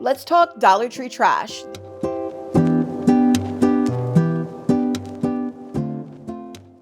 Let's talk Dollar Tree trash.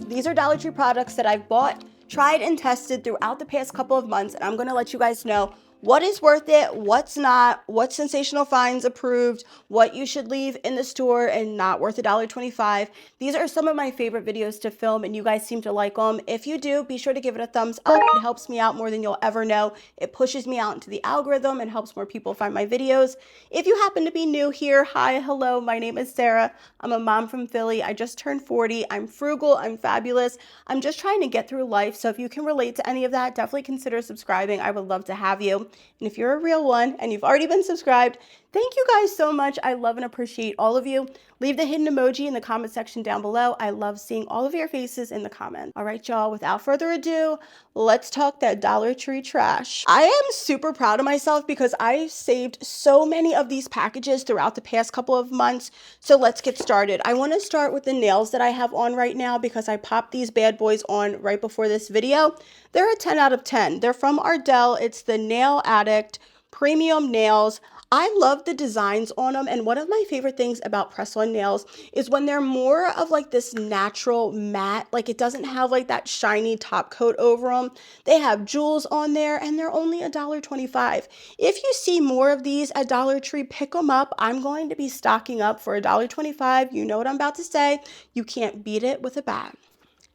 These are Dollar Tree products that I've bought, tried, and tested throughout the past couple of months, and I'm going to let you guys know what is worth it, what's not, what Sensational finds approved, what you should leave in the store and not worth $1.25. These are some of my favorite videos to film, and you guys seem to like them. If you do, be sure to give it a thumbs up. It helps me out more than you'll ever know. It pushes me out into the algorithm and helps more people find my videos. If you happen to be new here, hi, hello, my name is Sarah. I'm a mom from Philly. I just turned 40. I'm frugal. I'm fabulous. I'm just trying to get through life. So if you can relate to any of that, definitely consider subscribing. I would love to have you. And if you're a real one and you've already been subscribed, thank you guys so much. I love and appreciate all of you. Leave the hidden emoji in the comment section down below. I love seeing all of your faces in the comments. All right, y'all, without further ado, let's talk that Dollar Tree trash. I am super proud of myself because I saved so many of these packages throughout the past couple of months. So let's get started. I want to start with the nails that I have on right now because I popped these bad boys on right before this video. They're a 10 out of 10. They're from Ardell. It's the Nail Addict Premium Nails. I love the designs on them, and one of my favorite things about press-on nails is when they're more of like this natural matte, like it doesn't have like that shiny top coat over them. They have jewels on there, and they're only $1.25. If you see more of these at Dollar Tree, pick them up. I'm going to be stocking up for $1.25. You know what I'm about to say. You can't beat it with a bat.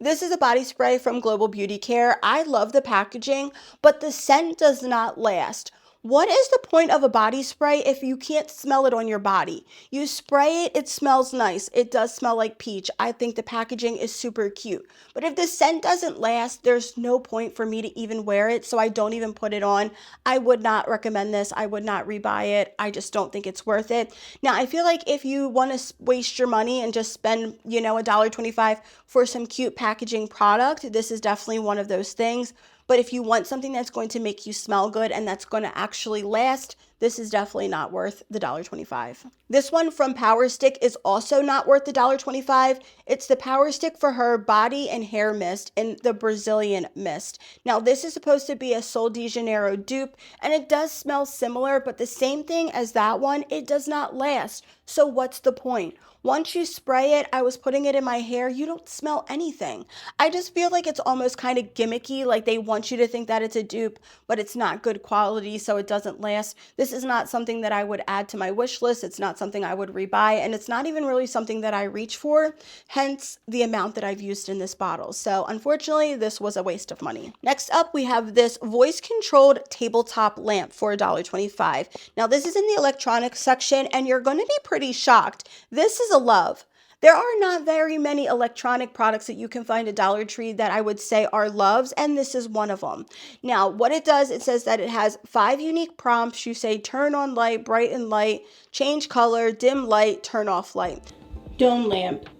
This is a body spray from Global Beauty Care. I love the packaging, but the scent does not last. What is the point of a body spray if you can't smell it on your body? You spray it, it smells nice. It does smell like peach. I think the packaging is super cute. But if the scent doesn't last, there's no point for me to even wear it, so I don't even put it on. I would not recommend this. I would not rebuy it. I just don't think it's worth it. Now, I feel like if you want to waste your money and just spend, $1.25 for some cute packaging product, this is definitely one of those things. But if you want something that's going to make you smell good and that's going to actually last, this is definitely not worth the $1.25. This one from Power Stick is also not worth the $1.25. It's the Power Stick for Her Body and Hair Mist in the Brazilian Mist. Now, this is supposed to be a Sol de Janeiro dupe, and it does smell similar, but the same thing as that one, it does not last. So what's the point? Once you spray it, I was putting it in my hair, you don't smell anything. I just feel like it's almost kind of gimmicky, like they want you to think that it's a dupe, but it's not good quality, so it doesn't last. This is not something that I would add to my wish list. It's not something I would rebuy, and it's not even really something that I reach for, hence the amount that I've used in this bottle. So unfortunately, this was a waste of money. Next up, we have this voice-controlled tabletop lamp for $1.25. Now, this is in the electronics section, and you're going to be pretty shocked. This is a love. There are not very many electronic products that you can find at Dollar Tree that I would say are loves, and this is one of them. Now, what it does, it says that it has 5 unique prompts. You say turn on light, brighten light, change color, dim light, turn off light. Dome lamp,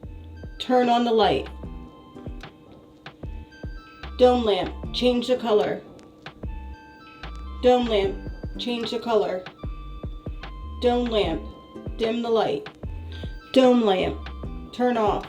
turn on the light. Dome lamp, change the color. Dome lamp, change the color. Dome lamp, dim the light. Dome lamp, turn off.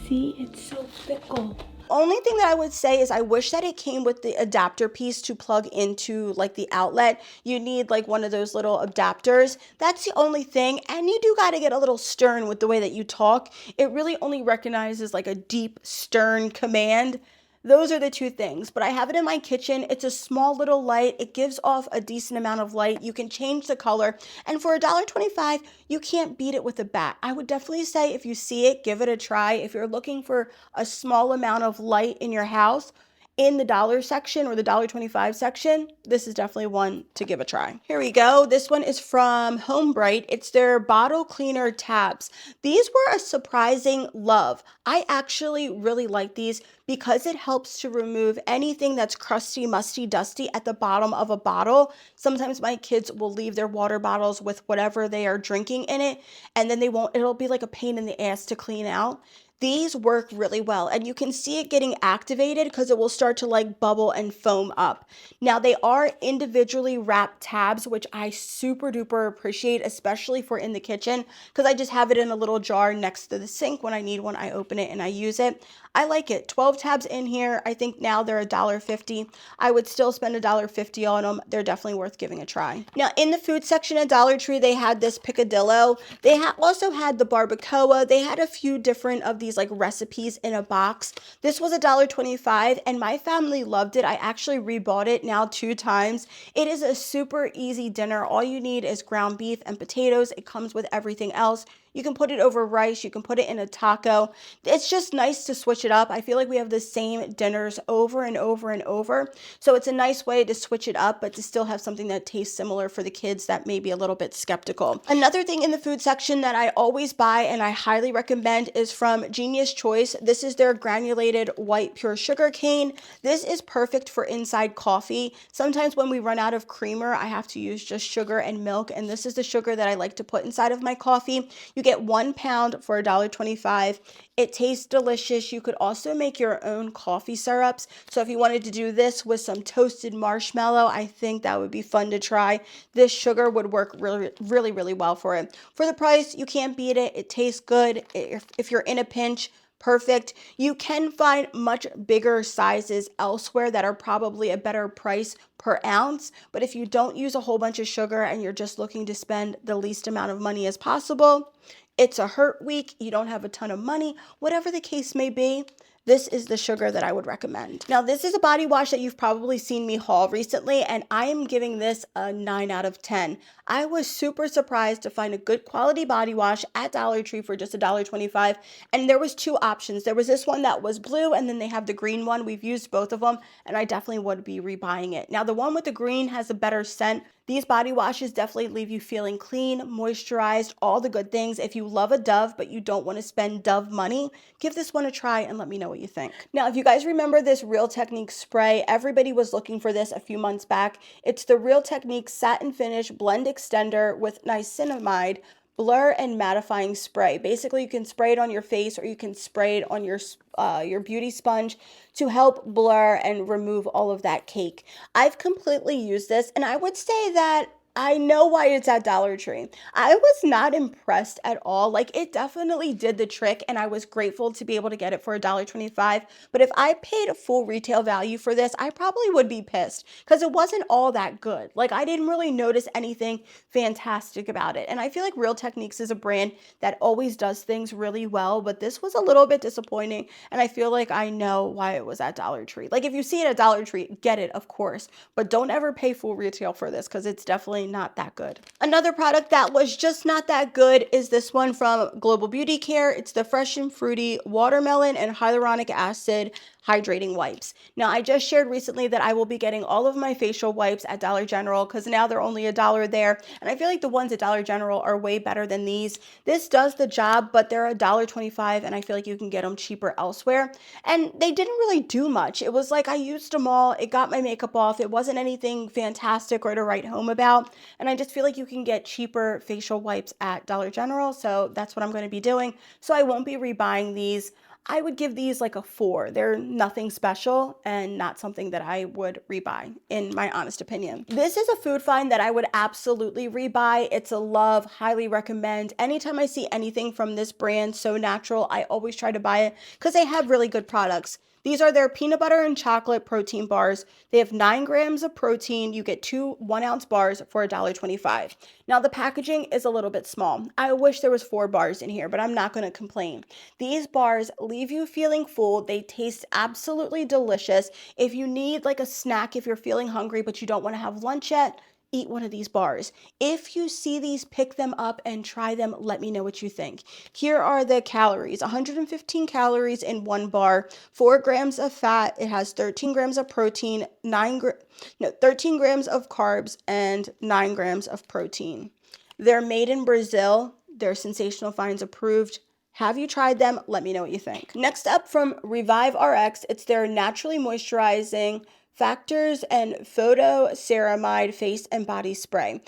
See, it's so fickle. Only thing that I would say is I wish that it came with the adapter piece to plug into like the outlet. You need like one of those little adapters. That's the only thing. And you do got to get a little stern with the way that you talk. It really only recognizes like a deep, stern command. Those are the two things, but I have it in my kitchen. It's a small little light. It gives off a decent amount of light. You can change the color, and for $1.25, you can't beat it with a bat. I would definitely say if you see it, give it a try. If you're looking for a small amount of light in your house, in the dollar section or the $1.25 section, this is definitely one to give a try. Here we go. This one is from Home Bright. It's their bottle cleaner tabs. These were a surprising love. I actually really like these because it helps to remove anything that's crusty, musty, dusty at the bottom of a bottle. Sometimes my kids will leave their water bottles with whatever they are drinking in it, and then it'll be like a pain in the ass to clean out. These work really well, and you can see it getting activated because it will start to like bubble and foam up. Now, they are individually wrapped tabs, which I super duper appreciate, especially for in the kitchen, because I just have it in a little jar next to the sink. When I need one, I open it and I use it. I like it. 12 tabs in here. I think now they're $1.50. I would still spend $1.50 on them. They're definitely worth giving a try. Now, in the food section at Dollar Tree, they had this picadillo. They also had the barbacoa. They had a few different of these like recipes in a box. This was $1.25 and my family loved it. I actually rebought it now 2 times. It is a super easy dinner. All you need is ground beef and potatoes. It comes with everything else. You can put it over rice. You can put it in a taco. It's just nice to switch it up. I feel like we have the same dinners over and over and over. So it's a nice way to switch it up, but to still have something that tastes similar for the kids that may be a little bit skeptical. Another thing in the food section that I always buy and I highly recommend is from Genius Choice. This is their granulated white pure sugar cane. This is perfect for inside coffee. Sometimes when we run out of creamer, I have to use just sugar and milk, and this is the sugar that I like to put inside of my coffee. You get 1 pound for $1.25. It tastes delicious. You could also make your own coffee syrups. So if you wanted to do this with some toasted marshmallow, I think that would be fun to try. This sugar would work really, really, really well for it. For the price, you can't beat it. It tastes good. If you're in a pinch, perfect. You can find much bigger sizes elsewhere that are probably a better price per ounce. But if you don't use a whole bunch of sugar and you're just looking to spend the least amount of money as possible, it's a hurt week, you don't have a ton of money, whatever the case may be, this is the sugar that I would recommend. Now, this is a body wash that you've probably seen me haul recently, and I am giving this a 9 out of 10. I was super surprised to find a good quality body wash at Dollar Tree for just $1.25, and there was 2 options. There was this one that was blue, and then they have the green one. We've used both of them, and I definitely would be rebuying it. Now, the one with the green has a better scent. These body washes definitely leave you feeling clean, moisturized, all the good things. If you love a Dove, but you don't want to spend Dove money, give this one a try and let me know what you think. Now, if you guys remember this Real Technique spray, everybody was looking for this a few months back. It's the Real Technique Satin Finish Blend Extender with niacinamide blur and mattifying spray. Basically, you can spray it on your face or you can spray it on your beauty sponge to help blur and remove all of that cake. I've completely used this, and I would say that I know why it's at Dollar Tree. I was not impressed at all. Like, it definitely did the trick, and I was grateful to be able to get it for $1.25. But if I paid a full retail value for this, I probably would be pissed because it wasn't all that good. Like, I didn't really notice anything fantastic about it. And I feel like Real Techniques is a brand that always does things really well, but this was a little bit disappointing, and I feel like I know why it was at Dollar Tree. Like, if you see it at Dollar Tree, get it, of course, but don't ever pay full retail for this because it's definitely not that good. Another product that was just not that good is this one from Global Beauty Care. It's the Fresh and Fruity Watermelon and Hyaluronic Acid Hydrating Wipes. Now, I just shared recently that I will be getting all of my facial wipes at Dollar General because now they're only $1 there, and I feel like the ones at Dollar General are way better than these. This does the job, but they're $1.25, and I feel like you can get them cheaper elsewhere. And they didn't really do much. It was like I used them all. It got my makeup off. It wasn't anything fantastic or to write home about. And I just feel like you can get cheaper facial wipes at Dollar General. So that's what I'm going to be doing. So I won't be rebuying these. I would give these like a 4. They're nothing special and not something that I would rebuy, in my honest opinion. This is a food find that I would absolutely rebuy. It's a love, highly recommend. Anytime I see anything from this brand, So Natural, I always try to buy it because they have really good products. These are their peanut butter and chocolate protein bars. They have 9 grams of protein. You get 2 1-ounce bars for $1.25. Now, the packaging is a little bit small. I wish there was 4 bars in here, but I'm not going to complain. These bars leave you feeling full. They taste absolutely delicious. If you need like a snack, if you're feeling hungry, but you don't want to have lunch yet, eat one of these bars. If you see these, pick them up and try them. Let me know what you think. Here are the calories. 115 calories in 1 bar, 4 grams of fat. It has 13 grams of protein, 13 grams of carbs, and 9 grams of protein. They're made in Brazil. They're Sensational Finds approved. Have you tried them? Let me know what you think. Next up from Revive RX, it's their naturally moisturizing Factors and Photoceramide face and body spray.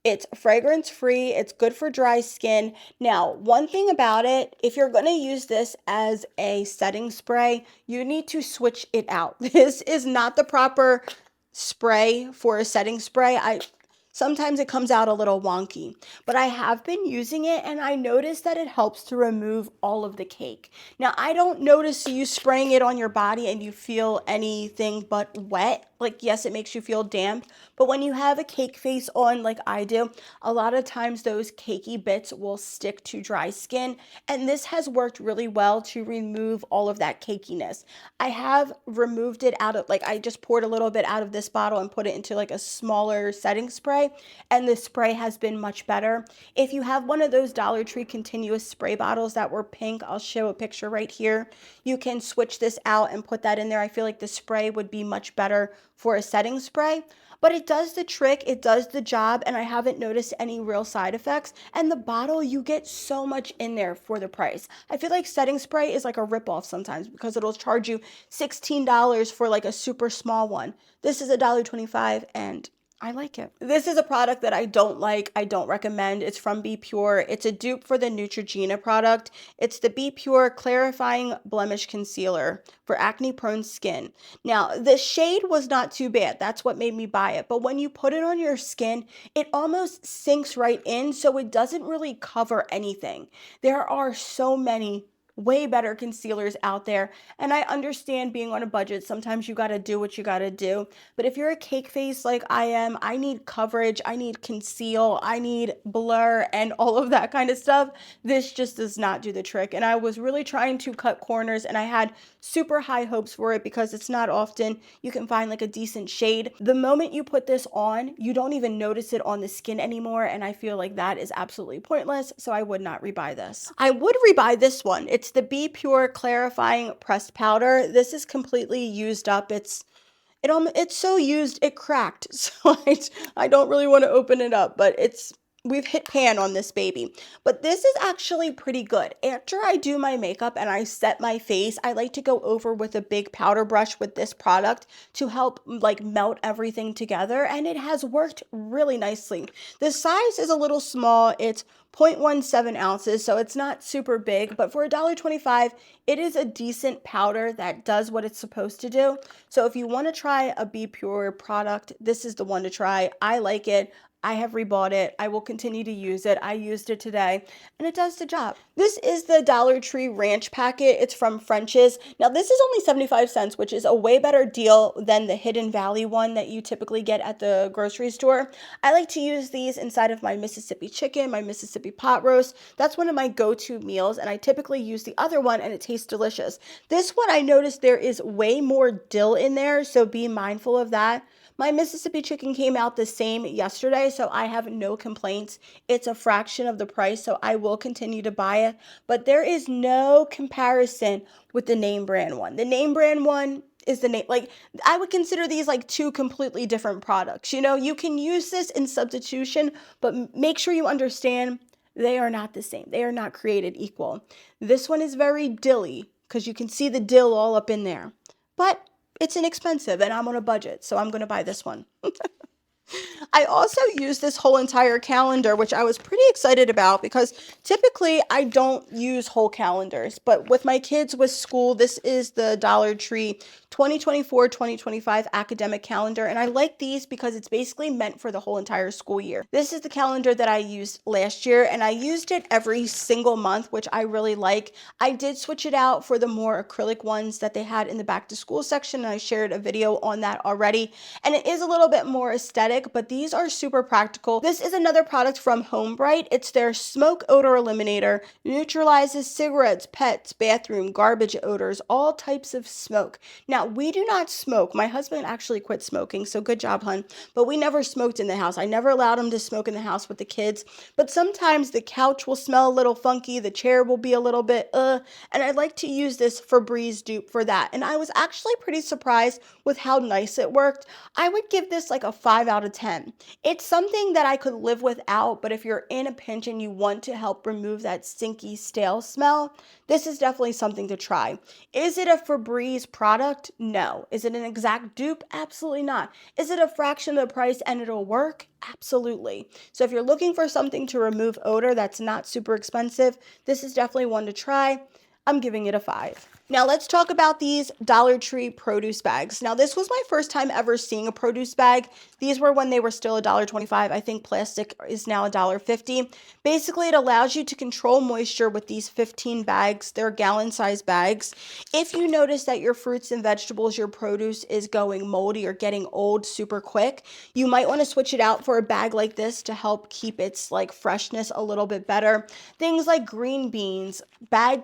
It's fragrance free. It's good for dry skin. Now, one thing about it, if you're going to use this as a setting spray, you need to switch it out. This is not the proper spray for a setting spray. Sometimes it comes out a little wonky, but I have been using it and I noticed that it helps to remove all of the cake. Now, I don't notice you spraying it on your body and you feel anything but wet. Like, yes, it makes you feel damp, but when you have a cake face on like I do, a lot of times those cakey bits will stick to dry skin, and this has worked really well to remove all of that cakiness. I have removed it out of, like, I just poured a little bit out of this bottle and put it into like a smaller setting spray, and the spray has been much better. If you have one of those Dollar Tree continuous spray bottles that were pink, I'll show a picture right here. You can switch this out and put that in there. I feel like the spray would be much better for a setting spray, but it does the trick, it does the job, and I haven't noticed any real side effects. And the bottle, you get so much in there for the price. I feel like setting spray is like a ripoff sometimes because it'll charge you $16 for like a super small one. This is $1.25 and I like it. This is a product that I don't like. I don't recommend. It's from Be Pure. It's a dupe for the Neutrogena product. It's the Be Pure Clarifying Blemish Concealer for acne-prone skin. Now, the shade was not too bad. That's what made me buy it. But when you put it on your skin, it almost sinks right in, so it doesn't really cover anything. There are so many way better concealers out there, and I understand being on a budget, sometimes you got to do what you got to do, but if you're a cake face like I am, I need coverage, I need conceal, I need blur and all of that kind of stuff. This just does not do the trick, and I was really trying to cut corners, and I had super high hopes for it because it's not often you can find like a decent shade. The moment you put this on, you don't even notice it on the skin anymore, and I feel like that is absolutely pointless, so I would not rebuy this. I would rebuy this one. It's the Be Pure Clarifying Pressed Powder. This is completely used up. It's so used it cracked. So I don't really want to open it up, but we've hit pan on this baby. But this is actually pretty good. After I do my makeup and I set my face, I like to go over with a big powder brush with this product to help like melt everything together, and it has worked really nicely. The size is a little small. It's 0.17 ounces, so it's not super big, but for $1.25, it is a decent powder that does what it's supposed to do. So if you want to try a Be Pure product, this is the one to try. I like it. I have rebought it. I will continue to use it. I used it today and it does the job. This is the Dollar Tree Ranch packet. It's from French's. Now this is only 75 cents, which is a way better deal than the Hidden Valley one that you typically get at the grocery store. I like to use these inside of my Mississippi chicken, my Mississippi pot roast. That's one of my go-to meals, and I typically use the other one and it tastes delicious. This one I noticed there is way more dill in there, so be mindful of that. My Mississippi chicken came out the same yesterday, so I have no complaints. It's a fraction of the price, so I will continue to buy it. But there is no comparison with the name brand one. The name brand one is the name, like, I would consider these like two completely different products. You know, you can use this in substitution, but make sure you understand they are not the same. They are not created equal. This one is very dilly because you can see the dill all up in there. But it's inexpensive and I'm on a budget, so I'm going to buy this one. I also used this whole entire calendar, which I was pretty excited about because typically I don't use whole calendars, but with my kids with school, this is the Dollar Tree 2024-2025 academic calendar, and I like these because it's basically meant for the whole entire school year. This is the calendar that I used last year, and I used it every single month, which I really like. I did switch it out for the more acrylic ones that they had in the back to school section, and I shared a video on that already, and it is a little bit more aesthetic, but these are super practical. This is another product from Home Bright. It's their smoke odor eliminator, neutralizes cigarettes, pets, bathroom, garbage odors, all types of smoke. Now, we do not smoke. My husband actually quit smoking, so good job, hun. But we never smoked in the house. I never allowed him to smoke in the house with the kids. But sometimes the couch will smell a little funky, the chair will be a little bit, and I like to use this Febreze dupe for that. And I was actually pretty surprised with how nice it worked. I would give this like a 5 out out of 10. It's something that I could live without, but if you're in a pinch and you want to help remove that stinky, stale smell, this is definitely something to try. Is it a Febreze product? No. Is it an exact dupe? Absolutely not. Is it a fraction of the price and it'll work? Absolutely. So if you're looking for something to remove odor that's not super expensive, this is definitely one to try. I'm giving it a 5. Now let's talk about these Dollar Tree produce bags. Now this was my first time ever seeing a produce bag. These were when they were still $1.25. I think plastic is now $1.50. Basically, it allows you to control moisture with these 15 bags. They're gallon-sized bags. If you notice that your fruits and vegetables, your produce is going moldy or getting old super quick, you might want to switch it out for a bag like this to help keep its like freshness a little bit better. Things like green beans,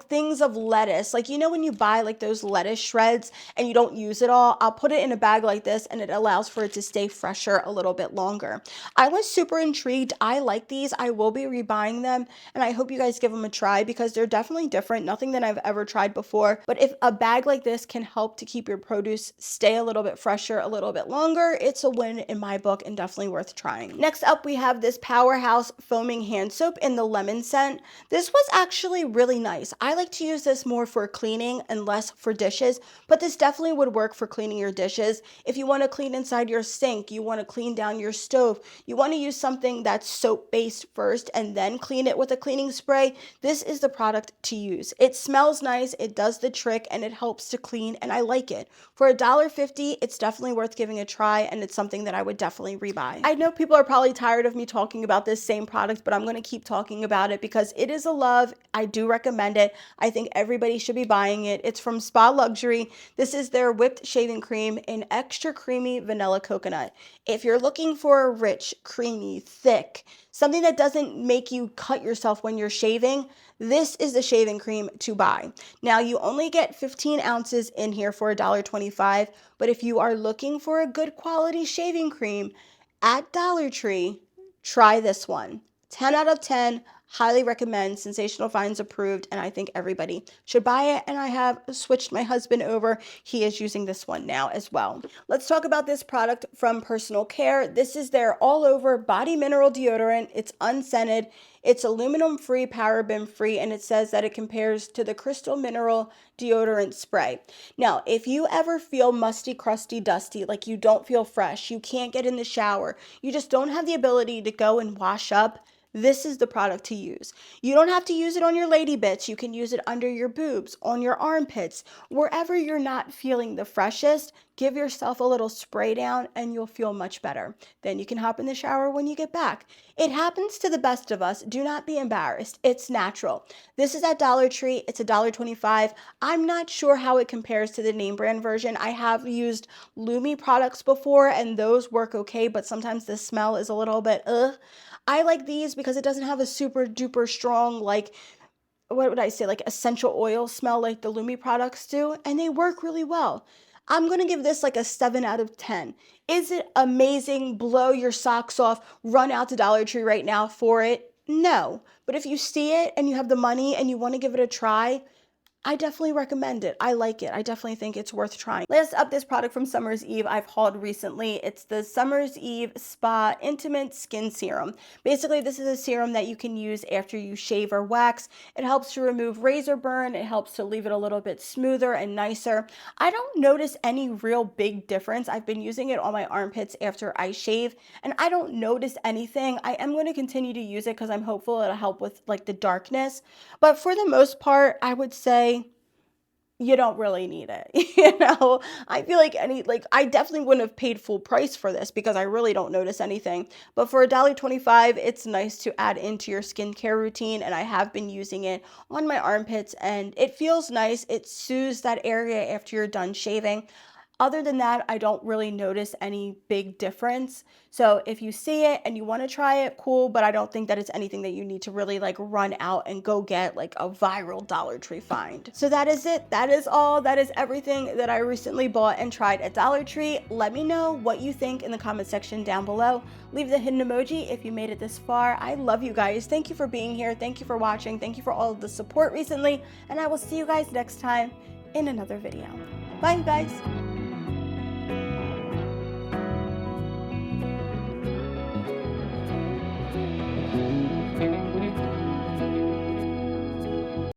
things of lettuce, like you know when you buy like those lettuce shreds and you don't use it all, I'll put it in a bag like this and it allows for it to stay fresher a little bit longer. I was super intrigued. I like these. I will be rebuying them and I hope you guys give them a try because they're definitely different. Nothing that I've ever tried before. But if a bag like this can help to keep your produce stay a little bit fresher a little bit longer, it's a win in my book and definitely worth trying. Next up, we have this Powerhouse foaming hand soap in the lemon scent. This was actually really nice. I like to use this more for cleaning and less for dishes, but this definitely would work for cleaning your dishes. If you want to clean inside your sink, you want to clean down your stove, you want to use something that's soap based first and then clean it with a cleaning spray, this is the product to use. It smells nice, it does the trick, and it helps to clean, and I like it. For $1.50, it's definitely worth giving a try, and it's something that I would definitely rebuy. I know people are probably tired of me talking about this same product, but I'm going to keep talking about it because it is a love. I do recommend it. I think everybody should be buying it. It's from Spa Luxury. This is their whipped shaving cream in extra creamy vanilla coconut. If you're looking for a rich, creamy, thick, something that doesn't make you cut yourself when you're shaving, this is the shaving cream to buy. Now, you only get 15 ounces in here for $1.25, but if you are looking for a good quality shaving cream at Dollar Tree, try this one. 10 out of 10. Highly recommend. Sensational Finds approved, and I think everybody should buy it. And I have switched my husband over. He is using this one now as well. Let's talk about this product from Personal Care. This is their all-over body mineral deodorant. It's unscented. It's aluminum-free, paraben-free, and it says that it compares to the Crystal Mineral deodorant spray. Now, if you ever feel musty, crusty, dusty, like you don't feel fresh, you can't get in the shower, you just don't have the ability to go and wash up, this is the product to use. You don't have to use it on your lady bits. You can use it under your boobs, on your armpits, wherever you're not feeling the freshest. Give yourself a little spray down and you'll feel much better. Then you can hop in the shower when you get back. It happens to the best of us. Do not be embarrassed. It's natural. This is at Dollar Tree. It's $1.25. I'm not sure how it compares to the name brand version. I have used Lumi products before and those work okay, but sometimes the smell is a little bit I like these because it doesn't have a super duper strong, like, what would I say, like essential oil smell like the Lumi products do, and they work really well. I'm going to give this like a 7 out of 10. Is it amazing? Blow your socks off, run out to Dollar Tree right now for it? No. But if you see it and you have the money and you want to give it a try, I definitely recommend it. I like it. I definitely think it's worth trying. Last up, this product from Summer's Eve I've hauled recently. It's the Summer's Eve Spa Intimate Skin Serum. Basically, this is a serum that you can use after you shave or wax. It helps to remove razor burn. It helps to leave it a little bit smoother and nicer. I don't notice any real big difference. I've been using it on my armpits after I shave, and I don't notice anything. I am going to continue to use it because I'm hopeful it'll help with like the darkness. But for the most part, I would say you don't really need it. I feel like I definitely wouldn't have paid full price for this because I really don't notice anything. But for $1.25, it's nice to add into your skincare routine. And I have been using it on my armpits and it feels nice. It soothes that area after you're done shaving. Other than that, I don't really notice any big difference. So if you see it and you want to try it, cool, but I don't think that it's anything that you need to really like run out and go get like a viral Dollar Tree find. So that is it. That is all. That is everything that I recently bought and tried at Dollar Tree. Let me know what you think in the comment section down below. Leave the hidden emoji if you made it this far. I love you guys. Thank you for being here. Thank you for watching. Thank you for all of the support recently. And I will see you guys next time in another video. Bye, you guys.